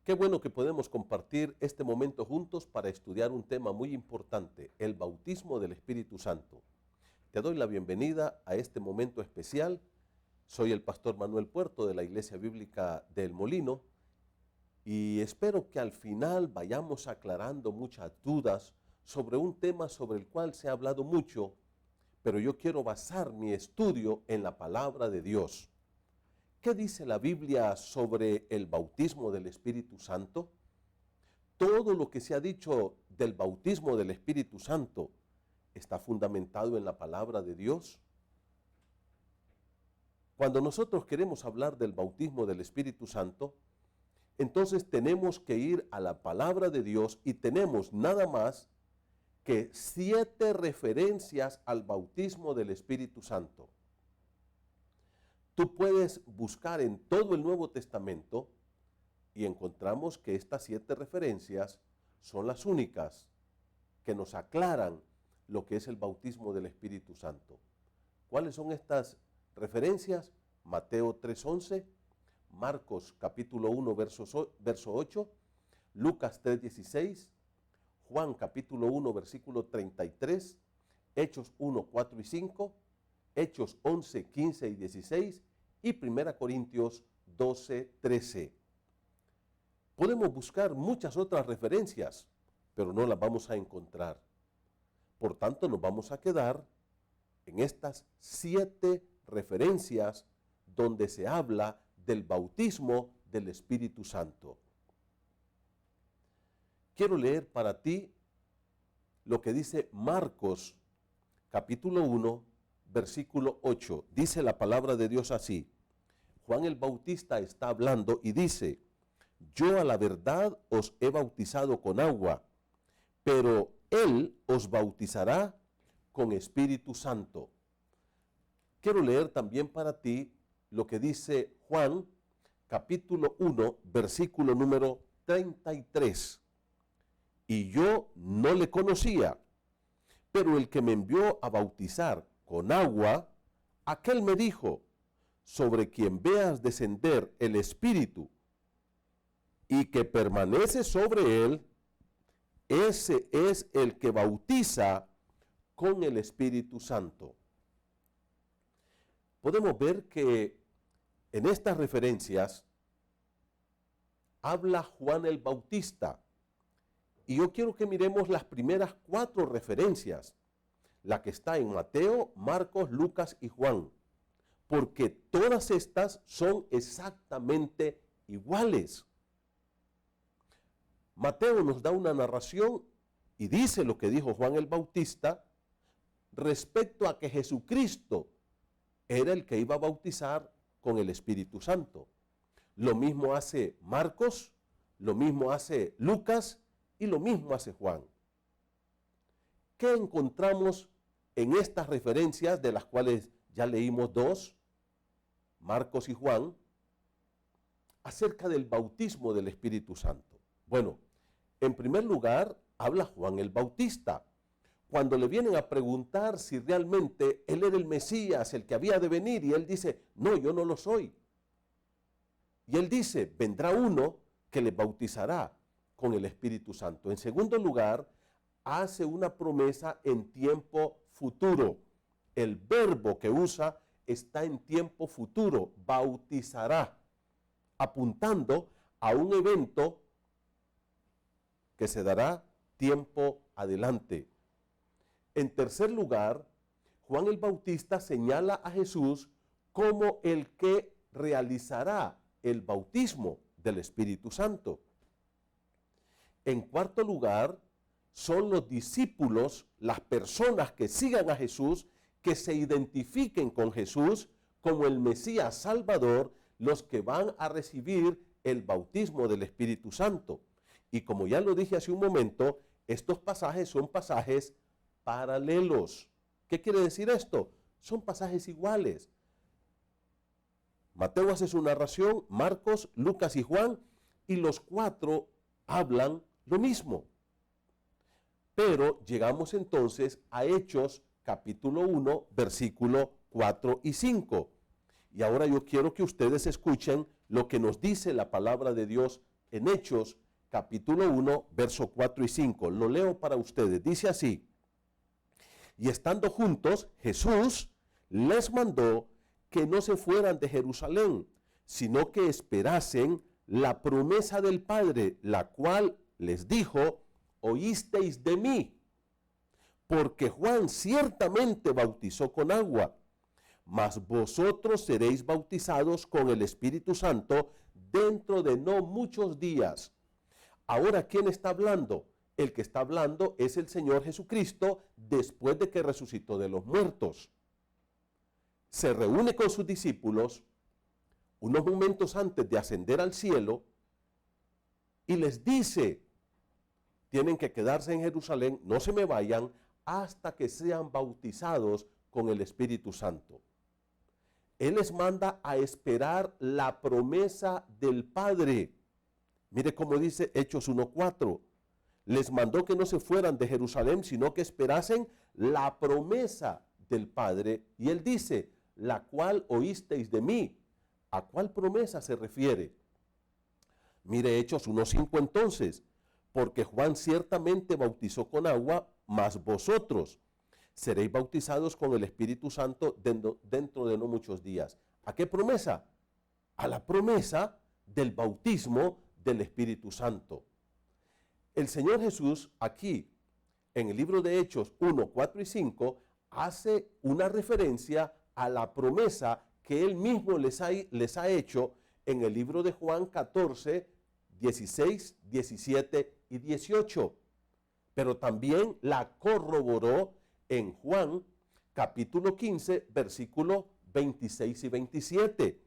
Qué bueno que podemos compartir este momento juntos para estudiar un tema muy importante, el bautismo del Espíritu Santo. Te doy la bienvenida a este momento especial. Soy el pastor Manuel Puerto de la Iglesia Bíblica del Molino y espero que al final vayamos aclarando muchas dudas sobre un tema sobre el cual se ha hablado mucho, pero yo quiero basar mi estudio en la palabra de Dios. ¿Qué dice la Biblia sobre el bautismo del Espíritu Santo? Todo lo que se ha dicho del bautismo del Espíritu Santo está fundamentado en la palabra de Dios. Cuando nosotros queremos hablar del bautismo del Espíritu Santo, entonces tenemos que ir a la palabra de Dios y tenemos nada más que 7 referencias al bautismo del Espíritu Santo. Tú puedes buscar en todo el Nuevo Testamento y encontramos que estas 7 referencias son las únicas que nos aclaran lo que es el bautismo del Espíritu Santo. ¿Cuáles son estas referencias? Mateo 3:11, Marcos capítulo 1 verso 8, Lucas 3:16, Juan capítulo 1 versículo 33, Hechos 1, 4 y 5, Hechos 11, 15 y 16 y 1 Corintios 12, 13. Podemos buscar muchas otras referencias, pero no las vamos a encontrar. Por tanto, nos vamos a quedar en estas 7 referencias donde se habla del bautismo del Espíritu Santo. Quiero leer para ti lo que dice Marcos capítulo 1, versículo 8. Dice la palabra de Dios así. Juan el Bautista está hablando y dice: yo a la verdad os he bautizado con agua, pero Él os bautizará con Espíritu Santo. Quiero leer también para ti lo que dice Juan, capítulo 1, versículo número 33. Y yo no le conocía, pero el que me envió a bautizar con agua, aquel me dijo: sobre quien veas descender el Espíritu y que permanece sobre él, ese es el que bautiza con el Espíritu Santo. Podemos ver que en estas referencias habla Juan el Bautista. Y yo quiero que miremos las primeras 4 referencias, la que está en Mateo, Marcos, Lucas y Juan, porque todas estas son exactamente iguales. Mateo nos da una narración y dice lo que dijo Juan el Bautista respecto a que Jesucristo era el que iba a bautizar con el Espíritu Santo. Lo mismo hace Marcos, lo mismo hace Lucas y lo mismo hace Juan. ¿Qué encontramos en estas referencias, de las cuales ya leímos 2, Marcos y Juan, acerca del bautismo del Espíritu Santo? Bueno, en primer lugar, habla Juan el Bautista. Cuando le vienen a preguntar si realmente él era el Mesías, el que había de venir, y él dice: no, yo no lo soy. Y él dice: vendrá uno que le bautizará con el Espíritu Santo. En segundo lugar, hace una promesa en tiempo futuro. El verbo que usa está en tiempo futuro, bautizará, apuntando a un evento que se dará tiempo adelante. En tercer lugar, Juan el Bautista señala a Jesús como el que realizará el bautismo del Espíritu Santo. En cuarto lugar, son los discípulos, las personas que sigan a Jesús, que se identifiquen con Jesús como el Mesías Salvador, los que van a recibir el bautismo del Espíritu Santo. Y como ya lo dije hace un momento, estos pasajes son pasajes paralelos. ¿Qué quiere decir esto? Son pasajes iguales. Mateo hace su narración, Marcos, Lucas y Juan, y los 4 hablan lo mismo. Pero llegamos entonces a Hechos capítulo 1, versículo 4 y 5. Y ahora yo quiero que ustedes escuchen lo que nos dice la palabra de Dios en Hechos capítulo 1, verso 4 y 5. Lo leo para ustedes. Dice así: y estando juntos, Jesús les mandó que no se fueran de Jerusalén, sino que esperasen la promesa del Padre, la cual les dijo: oísteis de mí, porque Juan ciertamente bautizó con agua, mas vosotros seréis bautizados con el Espíritu Santo dentro de no muchos días. Ahora, ¿quién está hablando? El que está hablando es el Señor Jesucristo después de que resucitó de los muertos. Se reúne con sus discípulos unos momentos antes de ascender al cielo y les dice: tienen que quedarse en Jerusalén, no se me vayan hasta que sean bautizados con el Espíritu Santo. Él les manda a esperar la promesa del Padre. Mire cómo dice Hechos 1:4. Les mandó que no se fueran de Jerusalén, sino que esperasen la promesa del Padre. Y él dice: la cual oísteis de mí. ¿A cuál promesa se refiere? Mire Hechos 1:5 entonces. Porque Juan ciertamente bautizó con agua, mas vosotros seréis bautizados con el Espíritu Santo dentro de no muchos días. ¿A qué promesa? A la promesa del bautismo del Espíritu Santo. El Señor Jesús aquí, en el libro de Hechos 1, 4 y 5, hace una referencia a la promesa que Él mismo les ha hecho en el libro de Juan 14, 16, 17 y 18. Pero también la corroboró en Juan capítulo 15, versículos 26 y 27,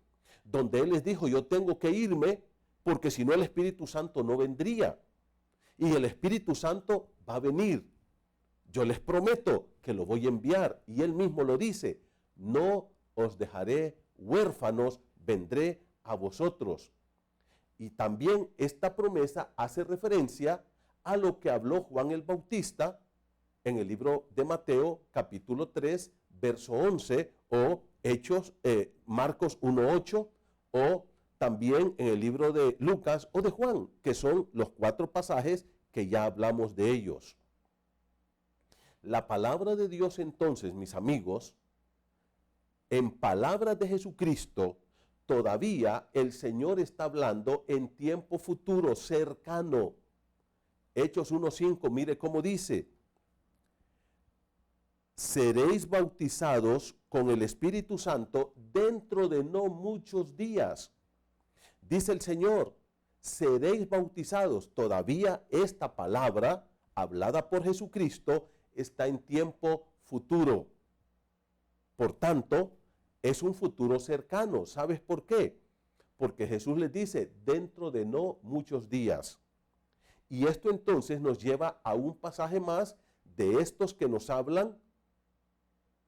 donde Él les dijo: yo tengo que irme porque si no el Espíritu Santo no vendría. Y el Espíritu Santo va a venir. Yo les prometo que lo voy a enviar. Y Él mismo lo dice: no os dejaré huérfanos, vendré a vosotros. Y también esta promesa hace referencia a lo que habló Juan el Bautista en el libro de Mateo, capítulo 3, verso 11, o Marcos 1:8, o también en el libro de Lucas o de Juan, que son los 4 pasajes que ya hablamos de ellos. La palabra de Dios entonces, mis amigos, en palabras de Jesucristo, todavía el Señor está hablando en tiempo futuro, cercano. Hechos 1:5, mire cómo dice: seréis bautizados con el Espíritu Santo dentro de no muchos días. Dice el Señor: seréis bautizados. Todavía esta palabra, hablada por Jesucristo, está en tiempo futuro. Por tanto, es un futuro cercano. ¿Sabes por qué? Porque Jesús les dice: dentro de no muchos días. Y esto entonces nos lleva a un pasaje más de estos que nos hablan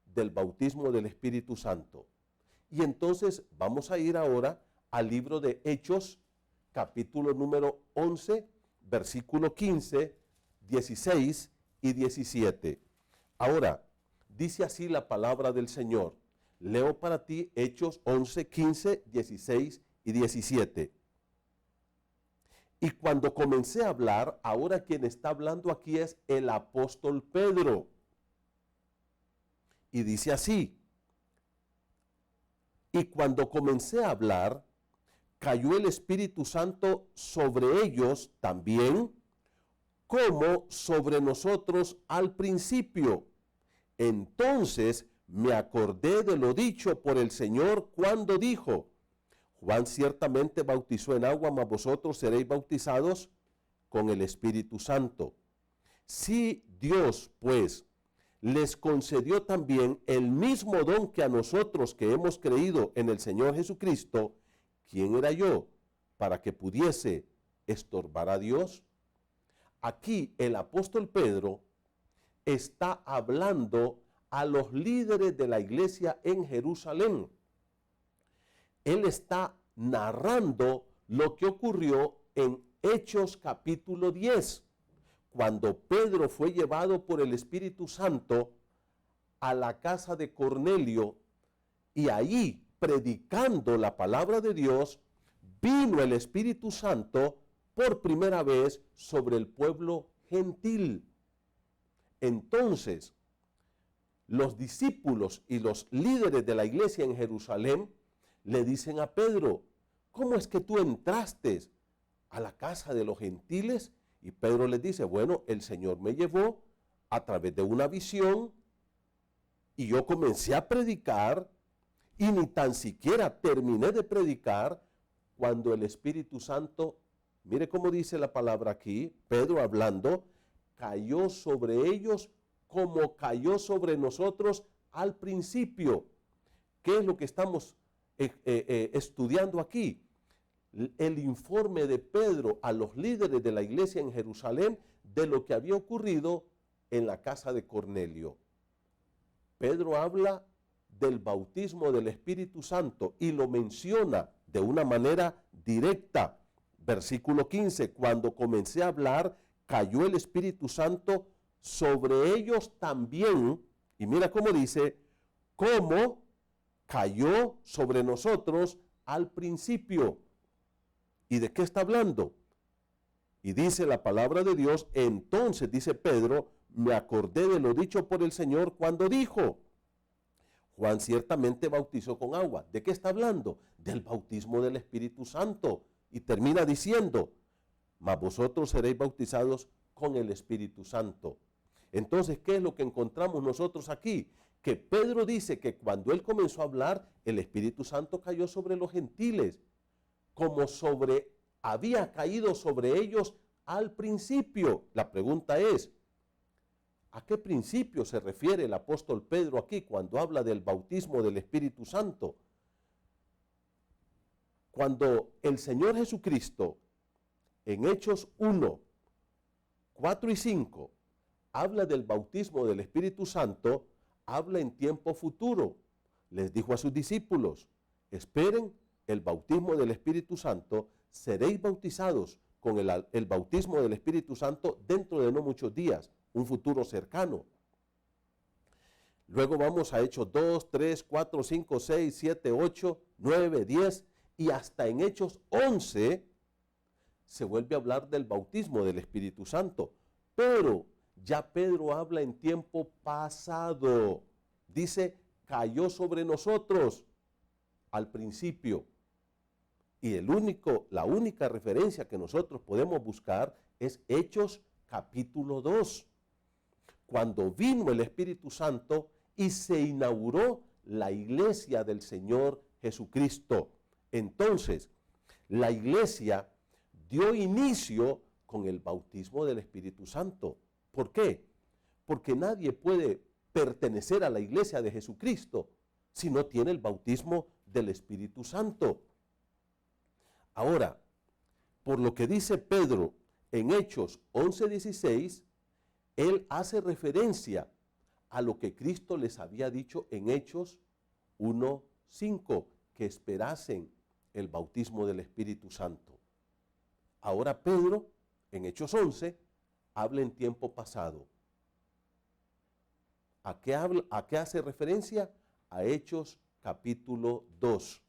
del bautismo del Espíritu Santo. Y entonces vamos a ir ahora al libro de Hechos, capítulo número 11, versículo 15, 16 y 17. Ahora, dice así la palabra del Señor. Leo para ti Hechos 11, 15, 16 y 17. Y cuando comencé a hablar, ahora quien está hablando aquí es el apóstol Pedro. Y dice así: y cuando comencé a hablar, cayó el Espíritu Santo sobre ellos también, como sobre nosotros al principio. Entonces me acordé de lo dicho por el Señor cuando dijo: Juan ciertamente bautizó en agua, mas vosotros seréis bautizados con el Espíritu Santo. Si Dios, pues, les concedió también el mismo don que a nosotros que hemos creído en el Señor Jesucristo, ¿quién era yo para que pudiese estorbar a Dios? Aquí el apóstol Pedro está hablando a los líderes de la iglesia en Jerusalén. Él está narrando lo que ocurrió en Hechos capítulo 10, cuando Pedro fue llevado por el Espíritu Santo a la casa de Cornelio, y ahí, predicando la palabra de Dios, vino el Espíritu Santo por primera vez sobre el pueblo gentil. Entonces, los discípulos y los líderes de la iglesia en Jerusalén le dicen a Pedro, ¿cómo es que tú entraste a la casa de los gentiles? Y Pedro les dice, bueno, el Señor me llevó a través de una visión y yo comencé a predicar y ni tan siquiera terminé de predicar cuando el Espíritu Santo, mire cómo dice la palabra aquí, Pedro hablando, cayó sobre ellos como cayó sobre nosotros al principio. ¿Qué es lo que estamos estudiando aquí? El informe de Pedro a los líderes de la iglesia en Jerusalén de lo que había ocurrido en la casa de Cornelio. Pedro habla del bautismo del Espíritu Santo y lo menciona de una manera directa. Versículo 15, cuando comencé a hablar, cayó el Espíritu Santo sobre ellos también. Y mira cómo dice, cómo cayó sobre nosotros al principio. ¿Y de qué está hablando? Y dice la palabra de Dios, entonces, dice Pedro, me acordé de lo dicho por el Señor cuando dijo, Juan ciertamente bautizó con agua. ¿De qué está hablando? Del bautismo del Espíritu Santo. Y termina diciendo, mas vosotros seréis bautizados con el Espíritu Santo. Entonces, ¿qué es lo que encontramos nosotros aquí? Que Pedro dice que cuando él comenzó a hablar, el Espíritu Santo cayó sobre los gentiles, como había caído sobre ellos al principio. La pregunta es, ¿a qué principio se refiere el apóstol Pedro aquí cuando habla del bautismo del Espíritu Santo? Cuando el Señor Jesucristo en Hechos 1, 4 y 5 habla del bautismo del Espíritu Santo, habla en tiempo futuro. Les dijo a sus discípulos, esperen el bautismo del Espíritu Santo, seréis bautizados con el bautismo del Espíritu Santo dentro de no muchos días, un futuro cercano. Luego vamos a Hechos 2, 3, 4, 5, 6, 7, 8, 9, 10 y hasta en Hechos 11 se vuelve a hablar del bautismo del Espíritu Santo. Pero ya Pedro habla en tiempo pasado. Dice, cayó sobre nosotros al principio. Y la única referencia que nosotros podemos buscar es Hechos capítulo 2. Cuando vino el Espíritu Santo y se inauguró la iglesia del Señor Jesucristo. Entonces, la iglesia dio inicio con el bautismo del Espíritu Santo. ¿Por qué? Porque nadie puede pertenecer a la iglesia de Jesucristo si no tiene el bautismo del Espíritu Santo. Ahora, por lo que dice Pedro en Hechos 11:16, él hace referencia a lo que Cristo les había dicho en Hechos 1:5, que esperasen el bautismo del Espíritu Santo. Ahora Pedro, en Hechos 11, habla en tiempo pasado. ¿A qué hace referencia? A Hechos capítulo 2,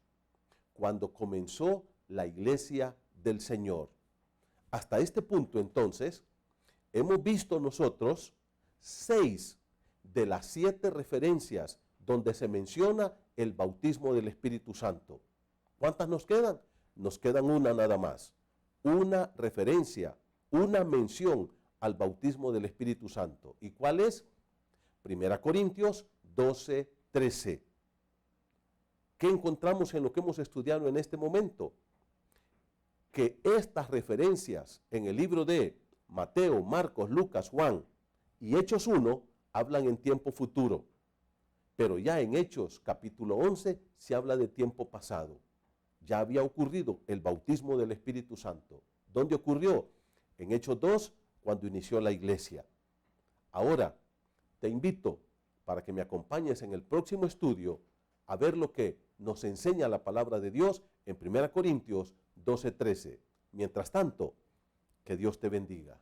cuando comenzó la iglesia del Señor. Hasta este punto, entonces, hemos visto nosotros 6 de las 7 referencias donde se menciona el bautismo del Espíritu Santo. ¿Cuántas nos quedan? Nos quedan una nada más. Una referencia, una mención al bautismo del Espíritu Santo. ¿Y cuál es? 1 Corintios 12:13. ¿Qué encontramos en lo que hemos estudiado en este momento? Que estas referencias en el libro de Mateo, Marcos, Lucas, Juan y Hechos 1 hablan en tiempo futuro. Pero ya en Hechos capítulo 11 se habla de tiempo pasado. Ya había ocurrido el bautismo del Espíritu Santo. ¿Dónde ocurrió? En Hechos 2, cuando inició la iglesia. Ahora, te invito para que me acompañes en el próximo estudio a ver lo que nos enseña la palabra de Dios en 1 Corintios 12:13. Mientras tanto, que Dios te bendiga.